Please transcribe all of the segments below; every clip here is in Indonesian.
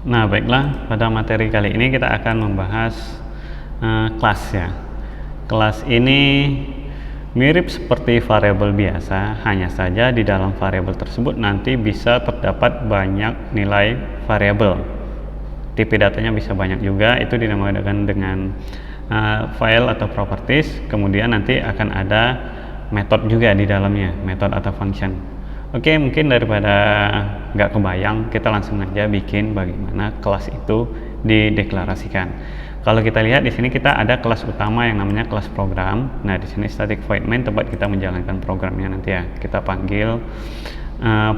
Nah, baiklah, pada materi kali ini kita akan membahas kelas ya. Kelas ini mirip seperti variabel biasa, hanya saja di dalam variabel tersebut nanti bisa terdapat banyak nilai variabel. Tipe datanya bisa banyak juga, itu dinamakan dengan file atau properties. Kemudian nanti akan ada metode juga di dalamnya, metode atau function. Oke, mungkin daripada nggak kebayang, kita langsung aja bikin bagaimana kelas itu dideklarasikan. Kalau kita lihat di sini kita ada kelas utama yang namanya kelas program. Nah, di sini static void main tempat kita menjalankan programnya nanti ya. Kita panggil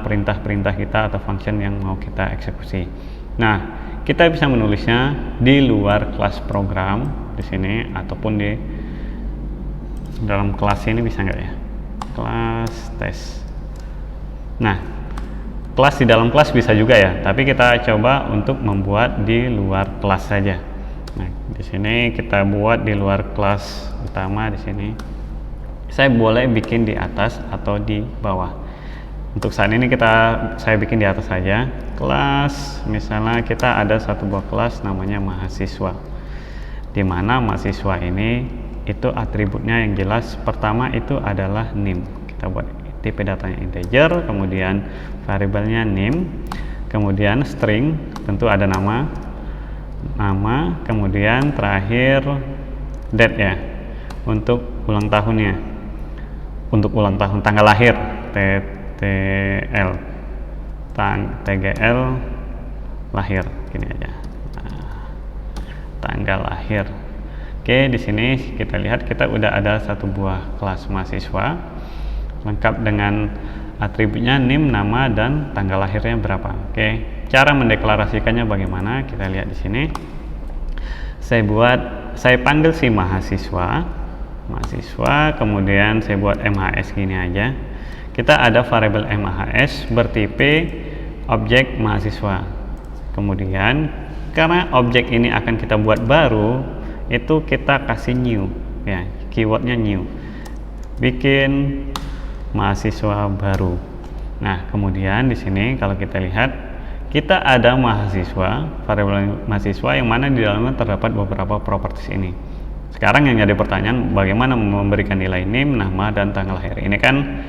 perintah-perintah kita atau function yang mau kita eksekusi. Nah, kita bisa menulisnya di luar kelas program di sini ataupun di dalam kelas ini bisa nggak ya? Kelas tes. Nah, kelas di dalam kelas bisa juga ya, tapi kita coba untuk membuat di luar kelas saja. Nah, di sini kita buat di luar kelas utama di sini. Saya boleh bikin di atas atau di bawah. Untuk saat ini saya bikin di atas saja. Kelas, misalnya kita ada satu buah kelas namanya mahasiswa. Di mana mahasiswa ini itu atributnya yang jelas. Pertama itu adalah NIM. Kita buat tipe datanya integer, kemudian variabelnya NIM, kemudian string, tentu ada nama, kemudian terakhir date ya, untuk ulang tahunnya, untuk ulang tahun, tanggal lahir, TGL lahir, gini aja, tanggal lahir. Oke, di sini kita lihat kita udah ada satu buah kelas mahasiswa lengkap dengan atributnya NIM, nama, dan tanggal lahirnya berapa. Oke, cara mendeklarasikannya bagaimana? Kita lihat di sini. Saya panggil si mahasiswa, kemudian saya buat MHS gini aja. Kita ada variabel MHS bertipe objek mahasiswa. Kemudian karena objek ini akan kita buat baru, itu kita kasih new ya, keywordnya new. Bikin mahasiswa baru. Nah, kemudian di sini kalau kita lihat kita ada mahasiswa, variabel mahasiswa yang mana di dalamnya terdapat beberapa properties ini. Sekarang yang jadi pertanyaan, bagaimana memberikan nilai NIM, nama, dan tanggal lahir. Ini kan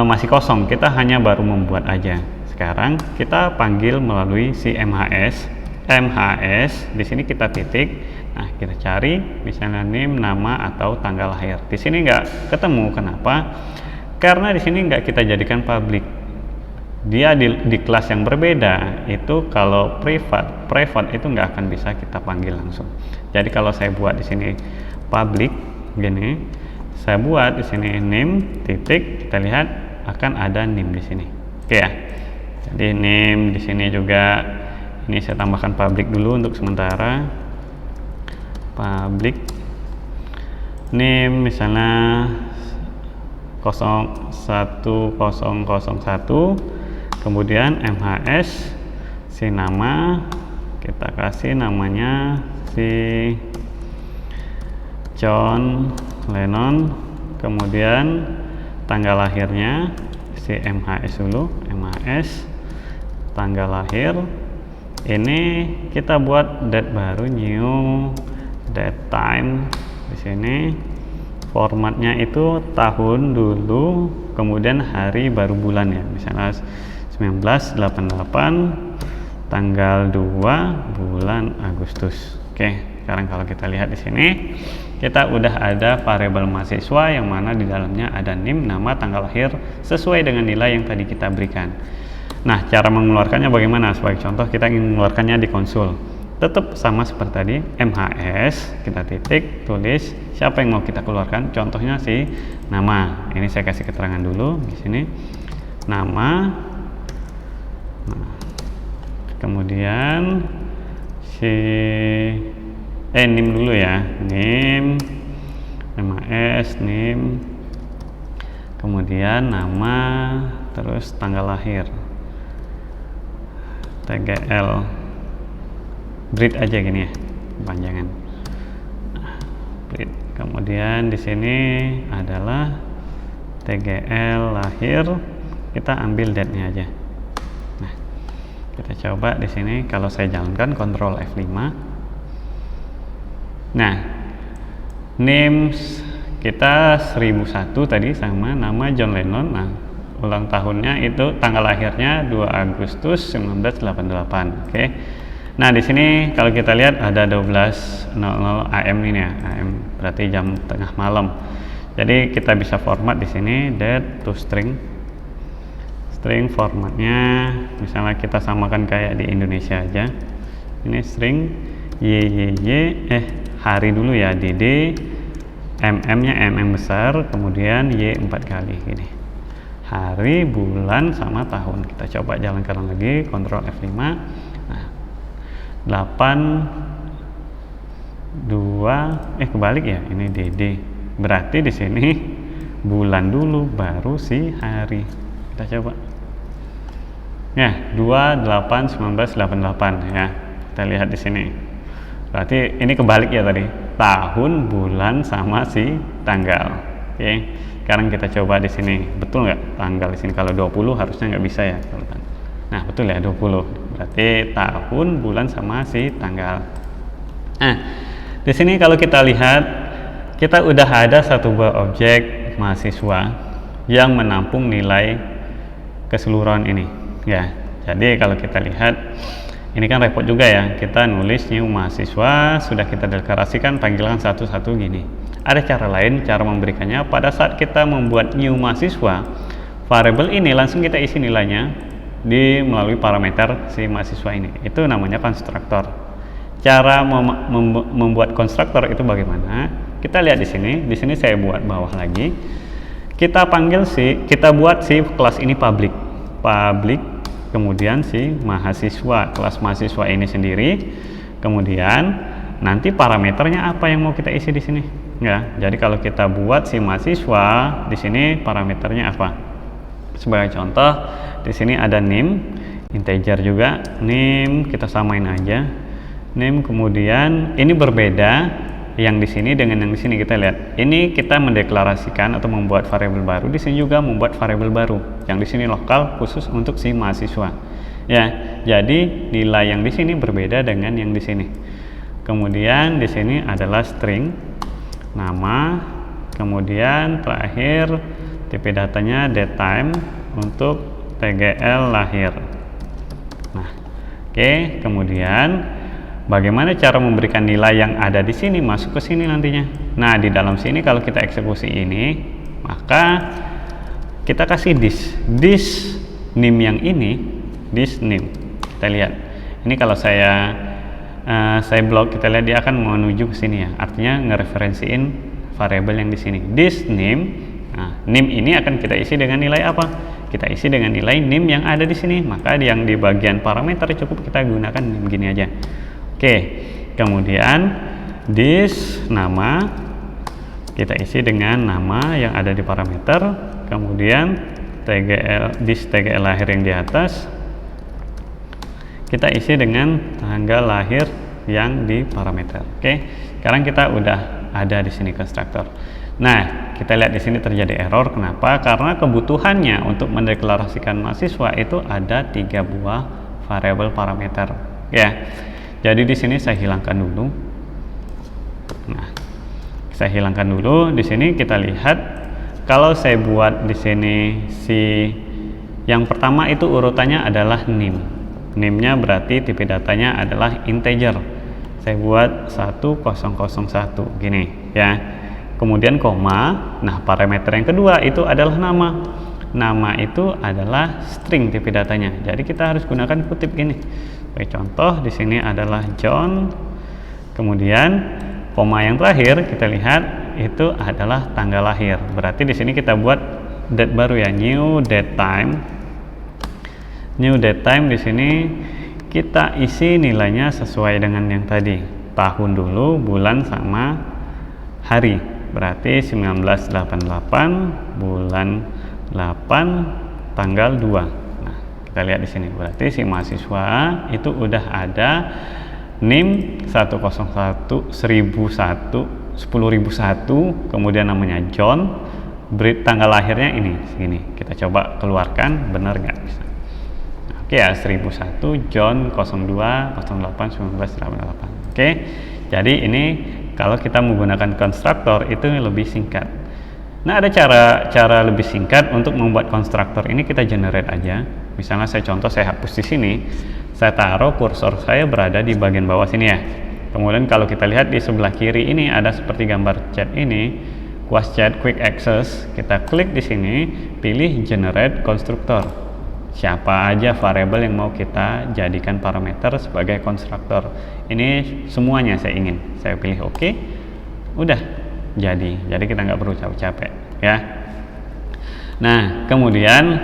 masih kosong, kita hanya baru membuat aja. Sekarang kita panggil melalui si MHS. Di sini kita titik. Nah, kita cari misalnya NIM, nama, atau tanggal lahir. Di sini nggak ketemu, kenapa? Karena di sini nggak kita jadikan public. Dia di kelas yang berbeda. Itu kalau private itu nggak akan bisa kita panggil langsung. Jadi kalau saya buat di sini public gini, saya buat di sini name titik, kita lihat akan ada name di sini. Oke ya. Jadi name di sini juga ini saya tambahkan public dulu untuk sementara. Public name misalnya 01001, kemudian MHS si nama, kita kasih namanya si John Lennon, kemudian tanggal lahirnya si MHS dulu, MHS tanggal lahir. Ini kita buat date baru, new date time. Di sini formatnya itu tahun dulu, kemudian hari baru bulan ya, misalnya 1988 tanggal 2 bulan Agustus. Oke, sekarang kalau kita lihat di sini kita udah ada variabel mahasiswa yang mana di dalamnya ada NIM, nama, tanggal lahir sesuai dengan nilai yang tadi kita berikan. Nah, cara mengeluarkannya bagaimana? Sebagai contoh kita ingin mengeluarkannya di konsol. Tetap sama seperti tadi, MHS, kita titik, tulis siapa yang mau kita keluarkan. Contohnya si nama. Ini saya kasih keterangan dulu di sini. Nama. Nah, kemudian si NIM dulu ya. NIM, MHS, NIM. Kemudian nama, terus tanggal lahir. TGL. Breed aja gini ya, panjangan. Breed. Kemudian di sini adalah TGL lahir, kita ambil date-nya aja. Nah, Kita coba di sini kalau saya jalankan Ctrl F5. Nah, names kita 1001 tadi sama nama John Lennon. Nah, ulang tahunnya itu tanggal lahirnya 2 Agustus 1988. Oke. Nah, di sini kalau kita lihat ada 12.00 AM ini ya. AM berarti jam tengah malam. Jadi kita bisa format di sini date to string. String formatnya misalnya kita samakan kayak di Indonesia aja. Ini string hari dulu ya, DD, nya besar, kemudian Y 4 kali gini. Hari, bulan sama tahun. Kita coba jalankan lagi Ctrl F5. Nah, 82 kebalik ya, ini DD. Berarti di sini bulan dulu baru si hari. Kita coba. Ya, 2/8/1988 ya. Kita lihat di sini. Berarti ini kebalik ya tadi. Tahun, bulan sama si tanggal. Oke. Sekarang kita coba di sini. Betul nggak tanggal di sini? Kalau 20 harusnya nggak bisa ya. Nah, betul ya 20. Berarti tahun, bulan sama si tanggal. Nah, di sini kalau kita lihat kita udah ada satu buah objek mahasiswa yang menampung nilai keseluruhan ini. Ya, jadi kalau kita lihat ini kan repot juga ya, kita nulis new mahasiswa, sudah kita deklarasikan panggilan satu-satu gini. Ada cara lain, cara memberikannya pada saat kita membuat new mahasiswa, variabel ini langsung kita isi nilainya melalui parameter si mahasiswa ini. Itu namanya konstruktor. Cara membuat konstruktor itu bagaimana? Kita lihat di sini saya buat bawah lagi. Kita buat si kelas ini public, kemudian si mahasiswa, kelas mahasiswa ini sendiri, kemudian nanti parameternya apa yang mau kita isi di sini ya. Jadi kalau kita buat si mahasiswa di sini parameternya apa? Sebagai contoh di sini ada name integer juga, name kita samain aja name, kemudian ini berbeda yang di sini dengan yang di sini. Kita lihat ini kita mendeklarasikan atau membuat variabel baru, di sini juga membuat variabel baru yang di sini lokal khusus untuk si mahasiswa ya. Jadi nilai yang di sini berbeda dengan yang di sini. Kemudian di sini adalah string nama, kemudian terakhir tipe datanya datetime untuk tgl lahir. Nah, oke, kemudian bagaimana cara memberikan nilai yang ada di sini masuk ke sini nantinya. Nah, di dalam sini kalau kita eksekusi ini, maka kita kasih this name yang ini, this name. Kita lihat. Ini kalau saya blok, kita lihat dia akan menuju ke sini ya. Artinya ngereferensiin variabel yang di sini. This name. Nah, name ini akan kita isi dengan nilai apa? Kita isi dengan nilai name yang ada di sini. Maka yang di bagian parameter cukup kita gunakan name gini aja. Oke, kemudian this nama kita isi dengan nama yang ada di parameter, kemudian this tgl lahir yang di atas kita isi dengan tanggal lahir yang di parameter. Oke, sekarang kita udah ada di sini konstruktor. Nah, kita lihat di sini terjadi error. Kenapa? Karena kebutuhannya untuk mendeklarasikan mahasiswa itu ada 3 buah variabel parameter. Ya. Jadi di sini saya hilangkan dulu. Nah, saya hilangkan dulu. Di sini kita lihat kalau saya buat di sini yang pertama itu urutannya adalah name. Name-nya berarti tipe datanya adalah integer. Saya buat 1001 gini ya. Kemudian koma. Nah, parameter yang kedua itu adalah nama. Nama itu adalah string tipe datanya. Jadi kita harus gunakan kutip gini. Sebagai contoh di sini adalah John. Kemudian koma yang terakhir kita lihat itu adalah tanggal lahir. Berarti di sini kita buat date baru ya, new date time. New date time di sini kita isi nilainya sesuai dengan yang tadi. Tahun dulu, bulan sama hari. Berarti 1988 bulan 8 tanggal 2. Nah, kita lihat di sini. Berarti si mahasiswa itu udah ada NIM 101 1001 10001, kemudian namanya John, tanggal lahirnya ini segini. Kita coba keluarkan, benar nggak? Bisa. Nah, Oke ya, 1001 John 02 08 1988. Oke, jadi ini kalau kita menggunakan konstruktor itu lebih singkat. Nah, ada cara lebih singkat untuk membuat konstruktor ini. Kita generate aja. Misalnya saya hapus di sini, saya taruh kursor saya berada di bagian bawah sini ya. Kemudian kalau kita lihat di sebelah kiri ini ada seperti gambar chat ini, Quas Chat Quick Access. Kita klik di sini, pilih generate konstruktor. Siapa aja variabel yang mau kita jadikan parameter sebagai konstruktor. Ini semuanya saya ingin. Saya pilih OK. Udah jadi kita nggak perlu capek-capek ya. Nah, kemudian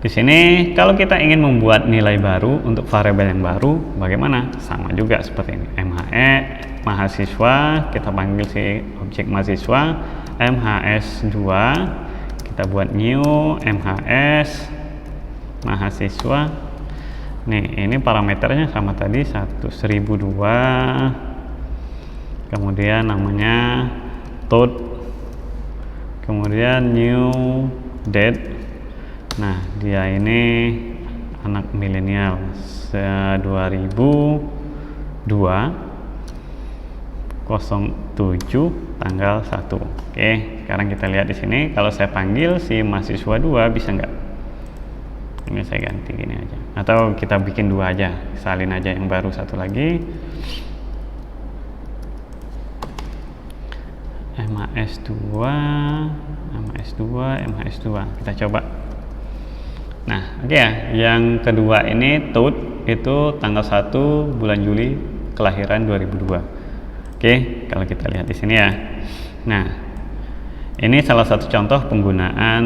di sini kalau kita ingin membuat nilai baru untuk variabel yang baru, bagaimana? Sama juga seperti ini. MHE mahasiswa, kita panggil si objek mahasiswa, MHS2, kita buat new MHS mahasiswa. Nih, ini parameternya sama tadi 1002. Kemudian namanya toad, kemudian new date. Nah, dia ini anak milenial 2002 07 tanggal 1. Oke, sekarang kita lihat di sini. Kalau saya panggil si mahasiswa 2 bisa nggak? Ini saya ganti gini aja, atau kita bikin 2 aja, salin aja yang baru satu lagi. MHS2, MHS2. Kita coba. Nah, oke ya, yang kedua ini toad itu tanggal 1 bulan Juli kelahiran 2002. Oke, kalau kita lihat di sini ya. Nah, ini salah satu contoh penggunaan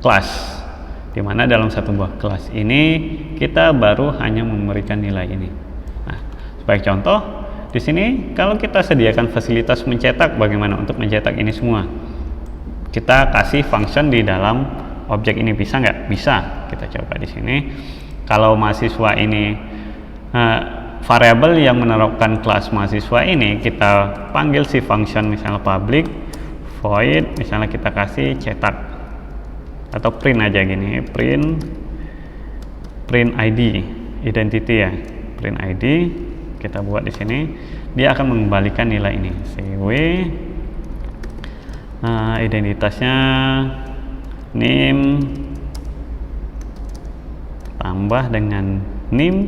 kelas, dimana dalam satu buah kelas ini kita baru hanya memberikan nilai ini. Nah, sebagai contoh, di sini kalau kita sediakan fasilitas mencetak, bagaimana untuk mencetak ini semua? Kita kasih function di dalam objek ini, bisa nggak? Bisa. Kita coba di sini. Kalau mahasiswa ini variabel yang menerapkan kelas mahasiswa ini, kita panggil si function misalnya public void, misalnya kita kasih cetak atau print aja gini, print ID, identity ya, print ID. Kita buat di sini, dia akan mengembalikan nilai ini. CW identitasnya name tambah dengan name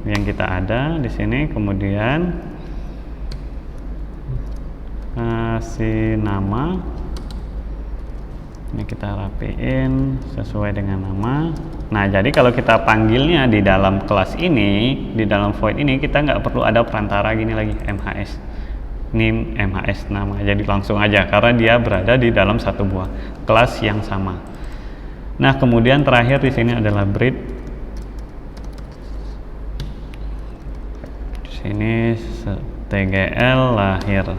yang kita ada di sini, kemudian si nama ini kita rapiin sesuai dengan nama. Nah, jadi kalau kita panggilnya di dalam kelas ini, di dalam void ini, kita nggak perlu ada perantara gini lagi, MHS name, MHS nama, jadi langsung aja karena dia berada di dalam satu buah kelas yang sama. Nah, kemudian terakhir di sini adalah breed. Di sini TGL lahir.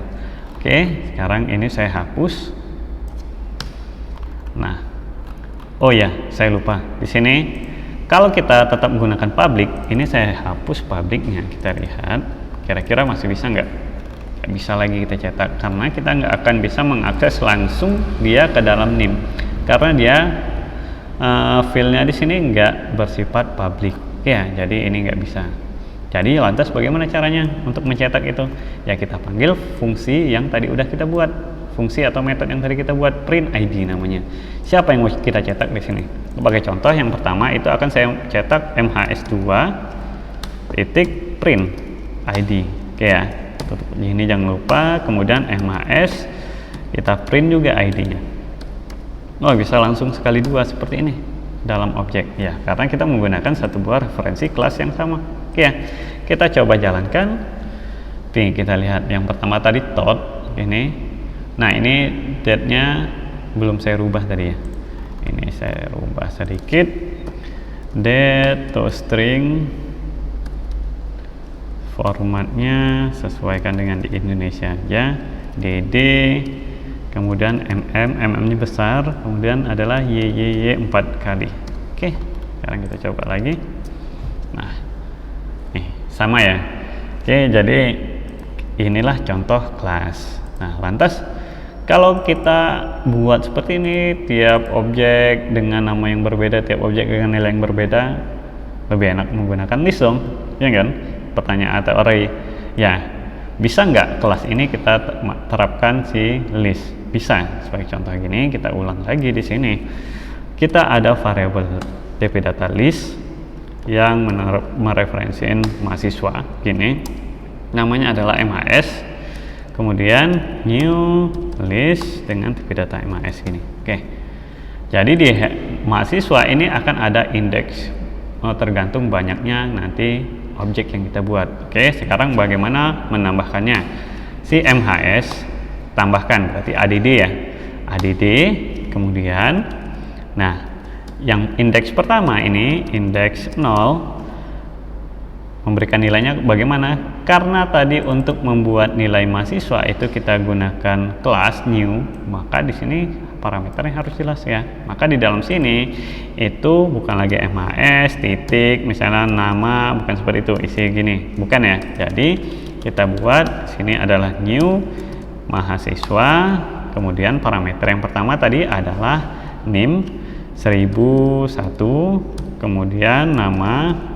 Oke, sekarang ini saya hapus. Nah, oh ya, saya lupa. Di sini kalau kita tetap menggunakan public, ini saya hapus publicnya. Kita lihat, kira-kira masih bisa nggak? Nggak bisa lagi kita cetak karena kita nggak akan bisa mengakses langsung dia ke dalam NIM karena dia filenya di sini nggak bersifat public. Ya, jadi ini nggak bisa. Jadi lantas bagaimana caranya untuk mencetak itu? Ya, kita panggil fungsi yang tadi udah kita buat. Fungsi atau metode yang tadi kita buat, print ID namanya. Siapa yang mau kita cetak di sini? Sebagai contoh, yang pertama itu akan saya cetak MHS2 titik print ID. Oke ya, tutup ini jangan lupa. Kemudian MHS kita print juga ID-nya. Oh, bisa langsung sekali dua seperti ini dalam objek ya, karena kita menggunakan satu buah referensi kelas yang sama. Oke ya, kita coba jalankan. Nih, kita lihat yang pertama tadi toad ini. Nah, ini date-nya belum saya rubah tadi ya. Ini saya rubah sedikit. Date to string, formatnya sesuaikan dengan di Indonesia aja. DD, kemudian MM-nya besar, kemudian adalah YYY 4 kali. Oke, sekarang kita coba lagi. Nah, nih sama ya. Oke, jadi inilah contoh kelas. Nah, lantas Kalau kita buat seperti ini, tiap objek dengan nama yang berbeda, tiap objek dengan nilai yang berbeda, lebih enak menggunakan list dong, ya kan? Pertanyaan atau array. Ya, bisa nggak kelas ini kita terapkan si list? Bisa. Sebagai contoh gini, kita ulang lagi di sini. Kita ada variabel dp data list yang mereferensikan mahasiswa, gini. Namanya adalah MHS. Kemudian new list dengan dp data MHS ini. Oke. Jadi di mahasiswa ini akan ada indeks tergantung banyaknya nanti objek yang kita buat. Oke, sekarang bagaimana menambahkannya? Si MHS tambahkan berarti add ya. Add kemudian nah, yang indeks pertama ini indeks 0 memberikan nilainya bagaimana? Karena tadi untuk membuat nilai mahasiswa itu kita gunakan kelas new, maka di sini parameternya harus jelas ya. Maka di dalam sini itu bukan lagi MHS titik misalnya nama, bukan seperti itu isi gini, bukan ya. Jadi kita buat sini adalah new mahasiswa, kemudian parameter yang pertama tadi adalah NIM 1001, kemudian nama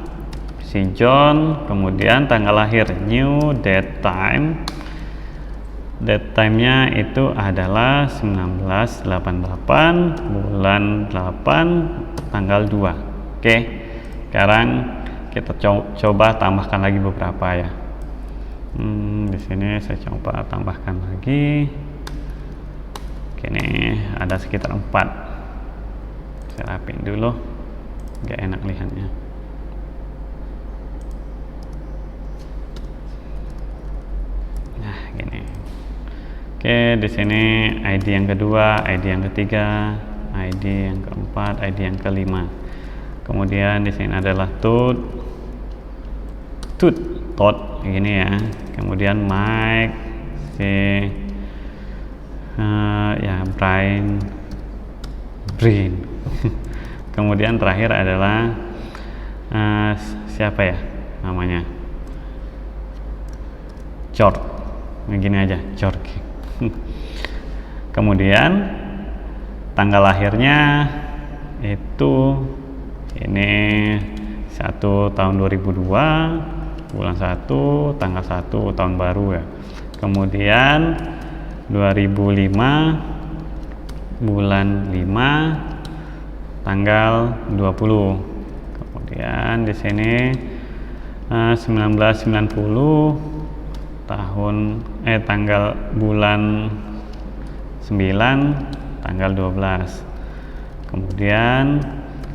si John, kemudian tanggal lahir new date time-nya itu adalah 1988 bulan 8 tanggal 2. Oke, sekarang kita coba tambahkan lagi beberapa ya. Di sini saya coba tambahkan lagi. Oke, nih ada sekitar 4. Saya rapin dulu, nggak enak lihatnya. Nah, gini. Oke, di sini ID yang kedua, ID yang ketiga, ID yang keempat, ID yang kelima. Kemudian di sini adalah tot gini ya. Kemudian Mike, ya Brain. Kemudian terakhir adalah siapa ya namanya? George. Begini aja, George. Kemudian tanggal lahirnya itu ini 1 tahun 2002 bulan 1 tanggal 1 tahun baru ya. Kemudian 2005 bulan 5 tanggal 20. Kemudian di sini 1990 tanggal bulan 9 tanggal 12. Kemudian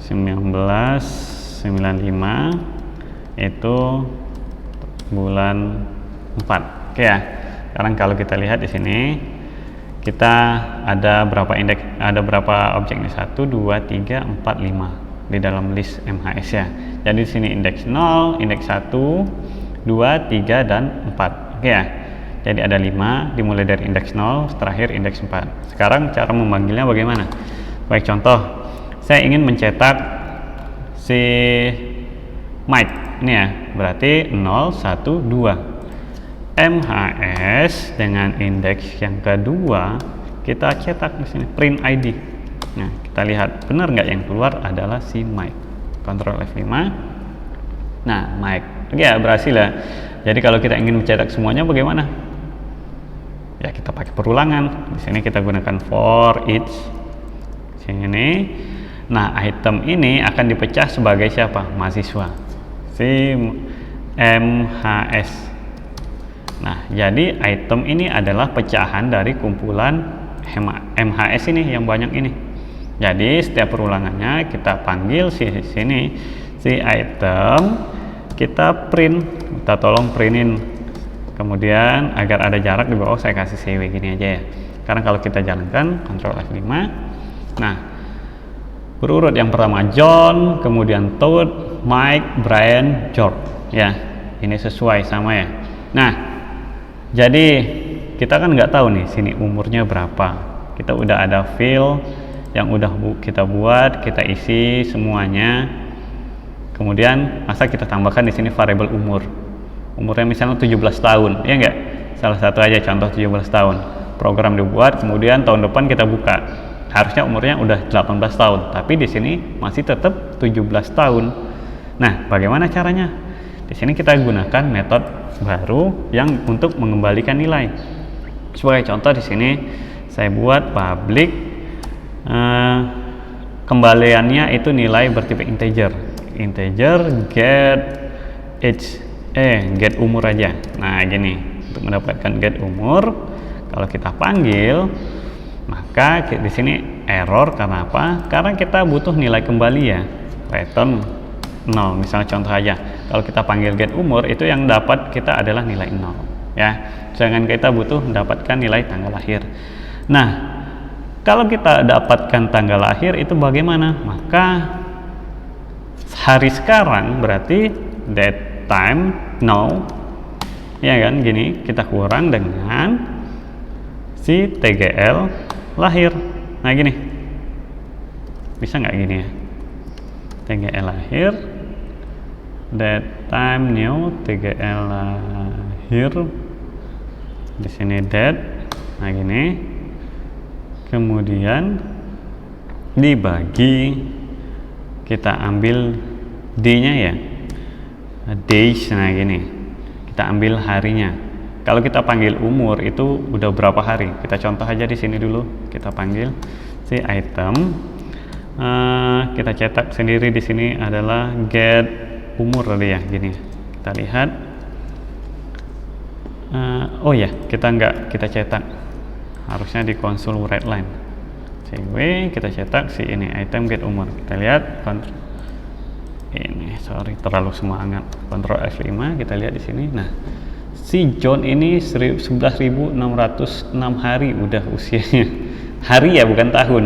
1995 itu bulan 4. Oke ya. Sekarang kalau kita lihat di sini kita ada berapa indeks, ada berapa objek nih? 1 2 3 4 5 di dalam list MHS ya. Jadi di sini indeks 0, indeks 1, 2, 3 dan 4. Oke ya. Jadi ada 5 dimulai dari indeks 0, terakhir indeks 4. Sekarang cara memanggilnya bagaimana? Baik, contoh saya ingin mencetak si Mike ini ya, berarti 0 1 2. MHS dengan indeks yang kedua kita cetak di sini print ID. Nah, kita lihat benar nggak yang keluar adalah si Mike. Ctrl F5. Nah, Mike. Ya, berhasil ya. Jadi kalau kita ingin mencetak semuanya bagaimana? Ya, kita pakai perulangan. Di sini kita gunakan for each. Sini. Nah, item ini akan dipecah sebagai siapa? Mahasiswa. Si MHS. Nah, jadi item ini adalah pecahan dari kumpulan MHS ini yang banyak ini. Jadi setiap perulangannya kita panggil si item, kita print, kita tolong printin. Kemudian agar ada jarak di bawah saya kasih CW gini aja ya. Sekarang kalau kita jalankan Ctrl F5. Nah, berurut yang pertama John, kemudian Todd, Mike, Brian, George. Ya, ini sesuai sama ya. Nah, jadi kita kan nggak tahu nih sini umurnya berapa. Kita udah ada field yang udah kita buat, kita isi semuanya. Kemudian masa kita tambahkan di sini variabel umur. Umurnya misalnya 17 tahun, ya enggak? Salah satu aja contoh 17 tahun. program dibuat, kemudian tahun depan kita buka, harusnya umurnya udah 18 tahun, tapi di sini masih tetap 17 tahun. Nah, bagaimana caranya? Di sini kita gunakan metode baru yang untuk mengembalikan nilai. Sebagai contoh di sini saya buat public, kembaliannya itu nilai bertipe integer get age, get umur aja. Nah, gini, untuk mendapatkan get umur, kalau kita panggil, maka di sini error. Karena apa? Karena kita butuh nilai kembali ya, return 0. Misalnya contoh aja, kalau kita panggil get umur, itu yang dapat kita adalah nilai 0 ya, jangan kita butuh mendapatkan nilai tanggal lahir. Nah, kalau kita dapatkan tanggal lahir itu bagaimana? Maka hari sekarang berarti date time now, ya kan, gini kita kurang dengan si TGL lahir. Nah, gini bisa nggak gini ya, TGL lahir, date time new, TGL lahir, di sini date. Nah, gini, kemudian dibagi, kita ambil D nya ya, days. Nah, gini kita ambil harinya. Kalau kita panggil umur itu udah berapa hari, kita contoh aja di sini dulu, kita panggil si item, kita cetak sendiri di sini adalah get umur tadi ya, gini kita lihat. Oh ya, kita cetak, harusnya di konsol writeline, cw kita cetak si ini item get umur. Kita lihat ini, sorry terlalu semangat, Ctrl F5, kita lihat di sini. Nah, si John ini 11.606 hari udah usianya, hari ya bukan tahun.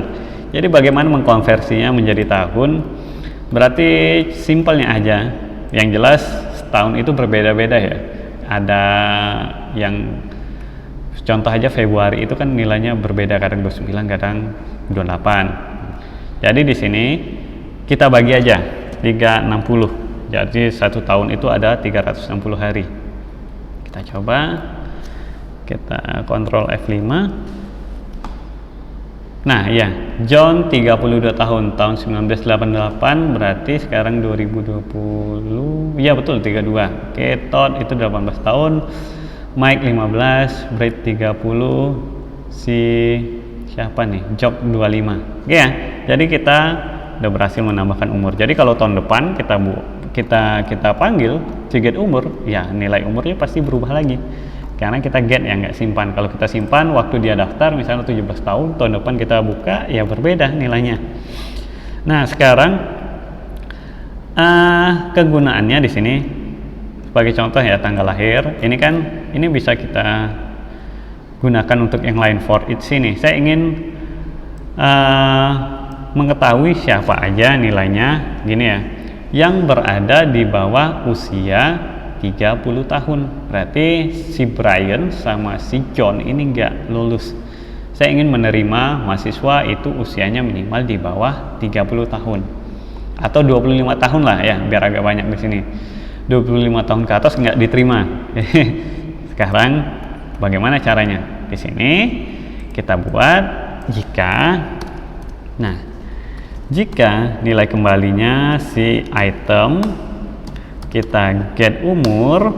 Jadi bagaimana mengkonversinya menjadi tahun? Berarti simpelnya aja, yang jelas setahun itu berbeda-beda ya. Ada yang contoh aja Februari itu kan nilainya berbeda, kadang 29, kadang 28. Jadi di sini kita bagi aja 360. Jadi satu tahun itu ada 360 hari. Kita coba, kita Ctrl F5. Nah ya, John 32 tahun, tahun 1988, berarti sekarang 2020, ya betul 32. Oke, Todd itu 18 tahun, Mike 15, Brad 30, si siapa nih, Job 25. Oke ya, jadi kita udah berhasil menambahkan umur. Jadi kalau tahun depan kita panggil si get umur, ya nilai umurnya pasti berubah lagi. Karena kita get ya, nggak simpan. Kalau kita simpan waktu dia daftar misalnya 17 tahun, tahun depan kita buka ya berbeda nilainya. Nah, sekarang kegunaannya di sini sebagai contoh ya, tanggal lahir. Ini bisa kita gunakan untuk yang lain. For each sini saya ingin mengetahui siapa aja nilainya, gini ya, yang berada di bawah usia 30 tahun. Berarti si Brian sama si John ini nggak lulus. Saya ingin menerima mahasiswa itu usianya minimal di bawah 30 tahun atau 25 tahun lah ya, biar agak banyak di sini. 25 tahun ke atas nggak diterima. Sekarang bagaimana caranya? Di sini kita buat jika nilai kembalinya si item kita get umur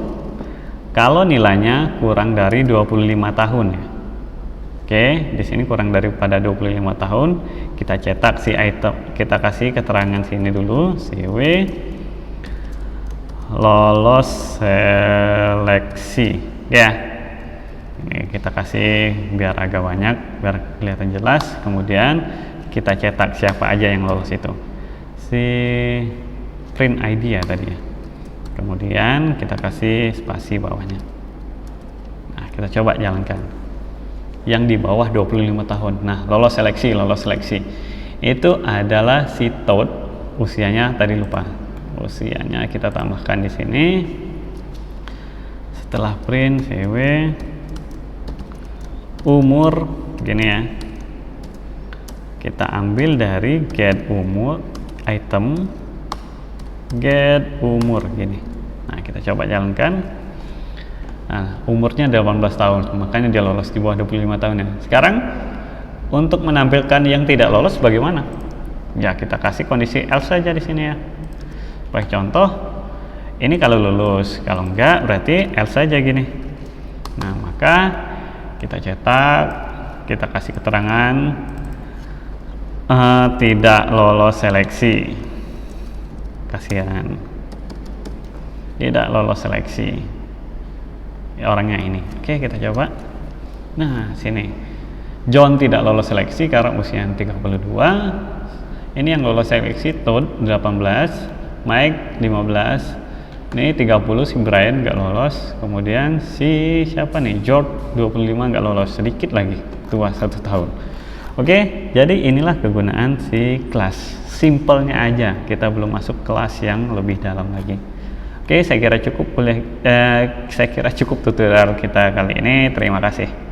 kalau nilainya kurang dari 25 tahun ya. Oke, di sini kurang daripada 25 tahun, kita cetak si item, kita kasih keterangan sini dulu, cw lolos seleksi ya. Ini kita kasih biar agak banyak, biar kelihatan jelas. Kemudian kita cetak siapa aja yang lolos itu, si print ID ya tadi ya. Kemudian kita kasih spasi bawahnya. Nah, kita coba jalankan yang di bawah 25 tahun. Nah, lolos seleksi itu adalah si Todd, usianya tadi lupa, usianya kita tambahkan di sini. Setelah print cw umur, gini ya, kita ambil dari get umur item get umur gini. Nah, kita coba jalankan. Nah, umurnya 18 tahun, makanya dia lolos di bawah 25 tahun ya. Sekarang untuk menampilkan yang tidak lolos bagaimana? Ya, kita kasih kondisi else saja di sini ya. Sebagai contoh, ini kalau lulus, kalau enggak berarti else saja gini. Nah, maka kita cetak, kita kasih keterangan tidak lolos seleksi. Kasihan. Tidak lolos seleksi. Ya, orangnya ini. Oke, kita coba. Nah, sini. John tidak lolos seleksi karena usia 32. Ini yang lolos seleksi Todd 18, Mike 15. Ini 30 si Brian nggak lolos. Kemudian si siapa nih? George 25 nggak lolos, sedikit lagi, tua 1 tahun. Oke, jadi inilah kegunaan si kelas. Simpelnya aja, kita belum masuk kelas yang lebih dalam lagi. Oke, saya kira cukup tutorial kita kali ini. Terima kasih.